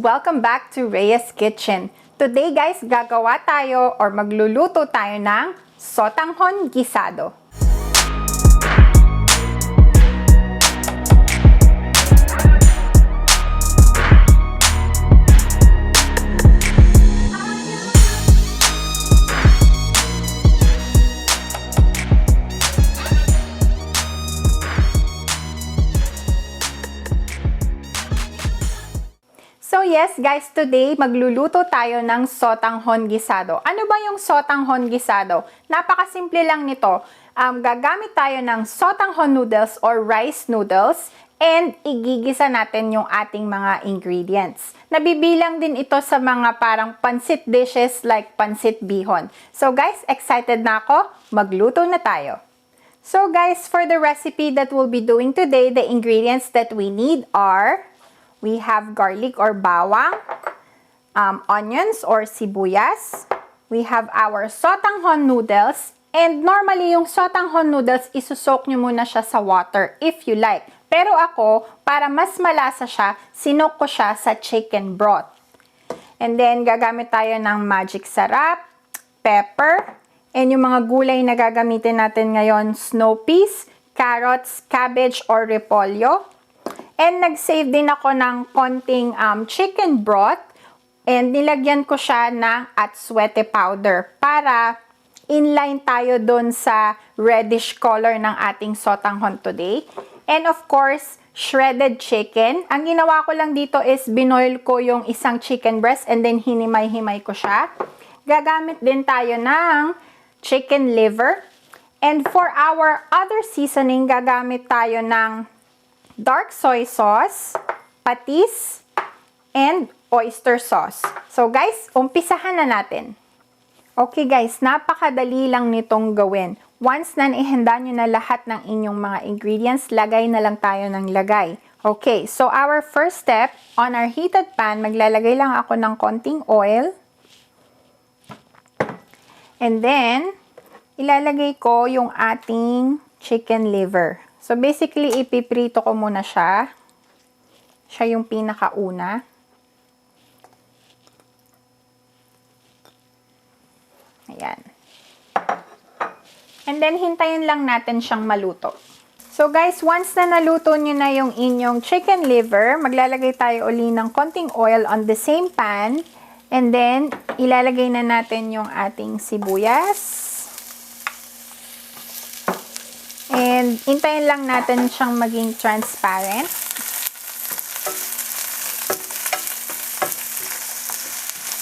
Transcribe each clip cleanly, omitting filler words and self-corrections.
Welcome back to Rhea's Kitchen. Today guys, gagawa tayo or magluluto tayo ng Sotanghon Guisado. So yes guys, today magluluto tayo ng Sotanghon Guisado. Ano ba yung Sotanghon Guisado? Napakasimple lang nito. Gagamit tayo ng Sotanghon noodles or rice noodles and igigisa natin yung ating mga ingredients. Nabibilang din ito sa mga parang pancit dishes like pancit bihon. So guys, excited na ako. Magluto na tayo. So guys, for the recipe that we'll be doing today, the ingredients that we need are we have garlic or bawang, onions or sibuyas. We have our sotanghon noodles. And normally, yung sotanghon noodles, isusok nyo muna siya sa water if you like. Pero ako, para mas malasa siya, sinok ko siya sa chicken broth. And then, gagamit tayo ng magic sarap, pepper, and yung mga gulay na gagamitin natin ngayon, snow peas, carrots, cabbage, or repolyo. And nag-save din ako ng konting chicken broth and nilagyan ko siya ng atsuete powder para inline tayo doon sa reddish color ng ating sotanghon today. And of course, shredded chicken. Ang ginawa ko lang dito is binoil ko yung isang chicken breast and then hinimay-himay ko siya. Gagamit din tayo ng chicken liver. And for our other seasoning, gagamit tayo ng dark soy sauce, patis, and oyster sauce. So guys, umpisahan na natin. Okay guys, napakadali lang nitong gawin. Once na ihanda nyo na lahat ng inyong mga ingredients, lagay na lang tayo ng lagay. Okay, so our first step, on our heated pan, maglalagay lang ako ng konting oil. And then, ilalagay ko yung ating chicken liver. So, basically, ipiprito ko muna siya. Siya yung pinakauna. Ayan. And then, hintayin lang natin siyang maluto. So, guys, once na naluto nyo na yung inyong chicken liver, maglalagay tayo uli ng konting oil on the same pan. And then, ilalagay na natin yung ating sibuyas. And hintayin lang natin siyang maging transparent.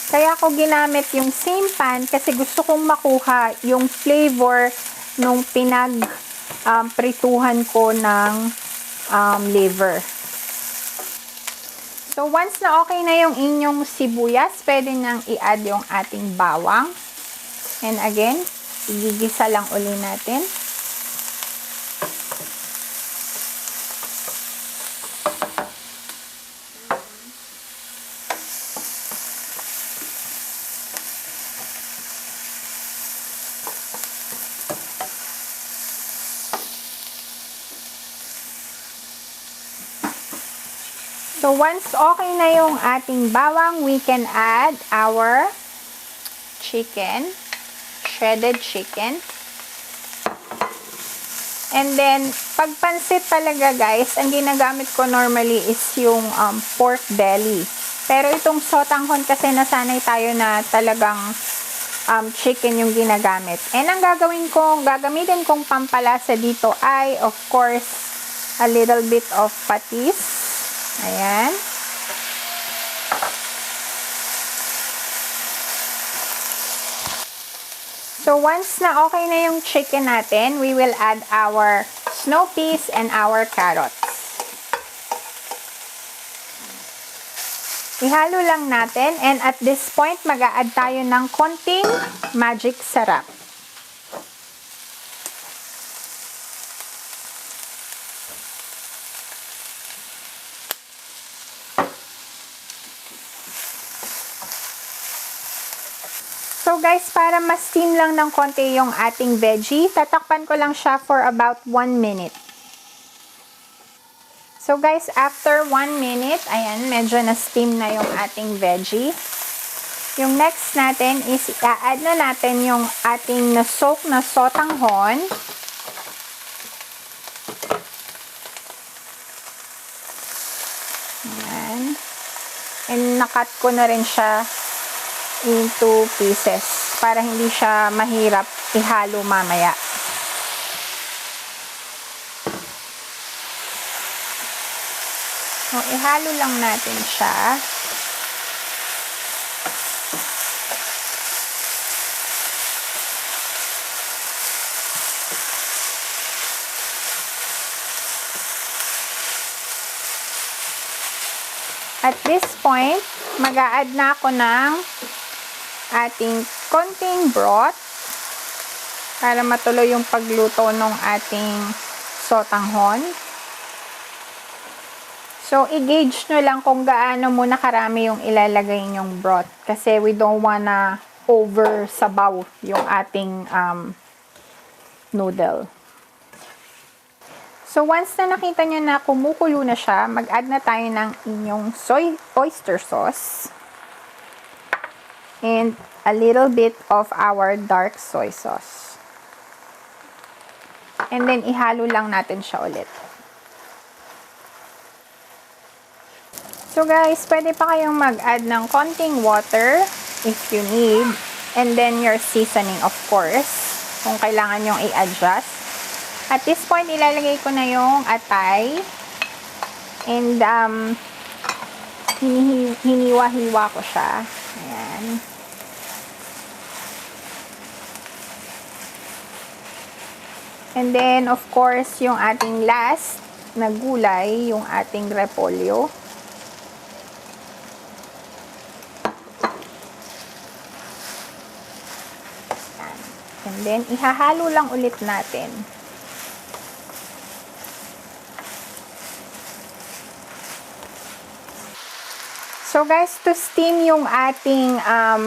Kaya ako ginamit yung same pan kasi gusto kong makuha yung flavor nung prituhan ko ng liver. So once na okay na yung inyong sibuyas, pwede nang i-add yung ating bawang. And again, igigisa lang uli natin. So, once okay na yung ating bawang, we can add our chicken, shredded chicken. And then, pag pansit talaga guys, ang ginagamit ko normally is yung pork belly. Pero itong sotanghon kasi nasanay tayo na talagang chicken yung ginagamit. And ang gagamitin kong pampalasa dito ay, of course, a little bit of patis. Ayan. So, once na okay na yung chicken natin, we will add our snow peas and our carrots. Ihalo lang natin and at this point, mag-a-add tayo ng konting magic sarap. So guys, para ma-steam lang ng konti yung ating veggie, tatakpan ko lang siya for about 1 minute. So guys, after 1 minute, ayan, medyo na-steam na yung ating veggie. Yung next natin is i-add na natin yung ating na-soak na sotanghon. Ayan. And nakat ko na rin siya into pieces para hindi siya mahirap ihalo mamaya. So, ihalo lang natin siya. At this point, mag-a-add na ako ng ating konting broth para matuloy yung pagluto ng ating sotanghon. So, i-gauge nyo lang kung gaano muna karami yung ilalagay nyong broth. Kasi we don't wanna over sabaw yung ating noodle. So, once na nakita nyo na kumukulo na siya, mag-add na tayo ng inyong oyster sauce. And a little bit of our dark soy sauce. And then, ihalo lang natin siya ulit. So guys, pwede pa kayong mag-add ng konting water if you need. And then your seasoning, of course, kung kailangan nyong i-adjust. At this point, ilalagay ko na yung atay. And hiniwa-hiwa ko siya. Ayan. And then, of course, yung ating last na gulay, yung ating repolyo. And then, ihahalo lang ulit natin. So guys, to steam yung ating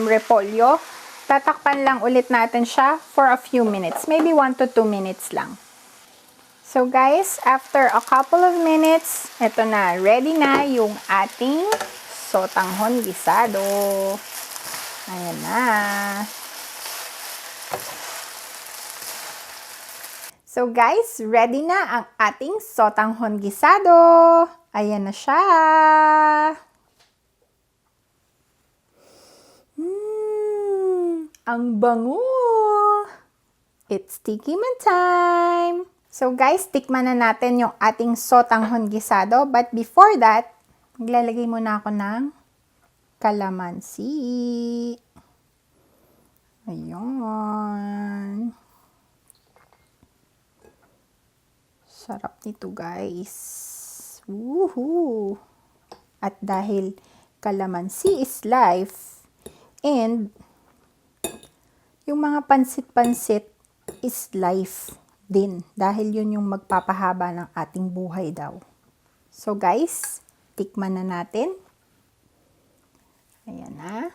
repolyo, tatakpan lang ulit natin siya for a few minutes. Maybe 1 to 2 minutes lang. So guys, after a couple of minutes, eto na, ready na yung ating sotanghon guisado. Ayan na. So guys, ready na ang ating sotanghon guisado. Ayan na siya. Ang bango. It's tiki man time. So guys, tikman na natin yung ating sotanghon guisado. But before that, maglalagay muna ako ng kalamansi. Ayun. Sarap nito guys. Woohoo! At dahil kalamansi is life and yung mga pansit-pansit is life din dahil yun yung magpapahaba ng ating buhay daw. So guys, tikman na natin. Ayan na.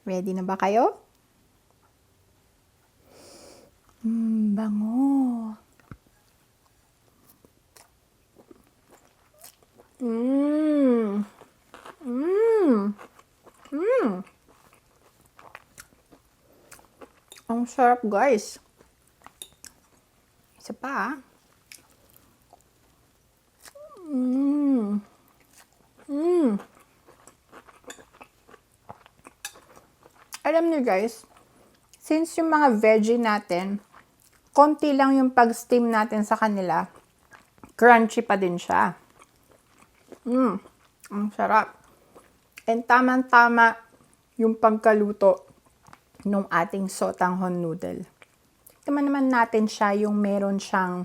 Ready na ba kayo? Bango. Ang sarap guys. Isa pa. Alam niyo guys, since yung mga veggie natin, konti lang yung pag-steam natin sa kanila, crunchy pa din siya. Ang sarap. And tamang-tama yung pagkaluto ng ating sotanghon noodle. Tignan naman natin siya yung meron siyang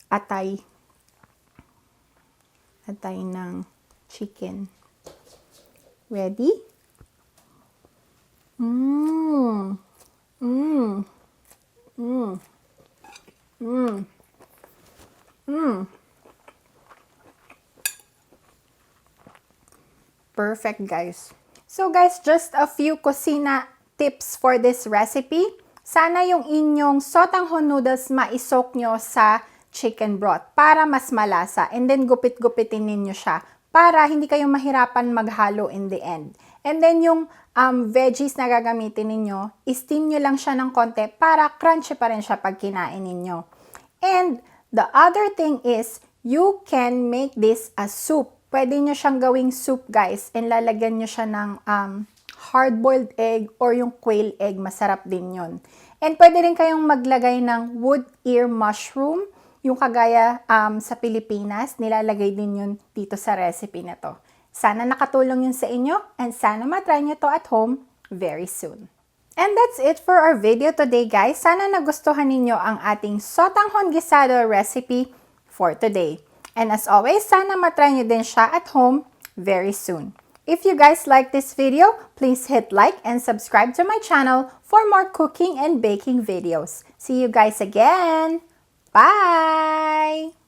atay. Atay ng chicken. Ready? Perfect guys. So guys, just a few kusina tips for this recipe. Sana yung inyong sotanghon noodles ma-soak nyo sa chicken broth para mas malasa. And then gupit-gupitin ninyo siya para hindi kayo mahirapan maghalo in the end. And then yung veggies na gagamitin ninyo, steam nyo lang siya ng konti para crunchy pa rin siya pag kinain ninyo. And the other thing is, you can make this as soup. Pwede nyo siyang gawing soup, guys. And lalagyan nyo siya ng hard-boiled egg or yung quail egg. Masarap din yun. And pwede rin kayong maglagay ng wood ear mushroom. Yung kagaya sa Pilipinas, nilalagay din yun dito sa recipe na to. Sana nakatulong yun sa inyo and sana matry nyo to at home very soon. And that's it for our video today, guys. Sana nagustuhan ninyo ang ating Sotanghon Guisado recipe for today. And as always, sana matry nyo din siya at home very soon. If you guys like this video, please hit like and subscribe to my channel for more cooking and baking videos. See you guys again! Bye!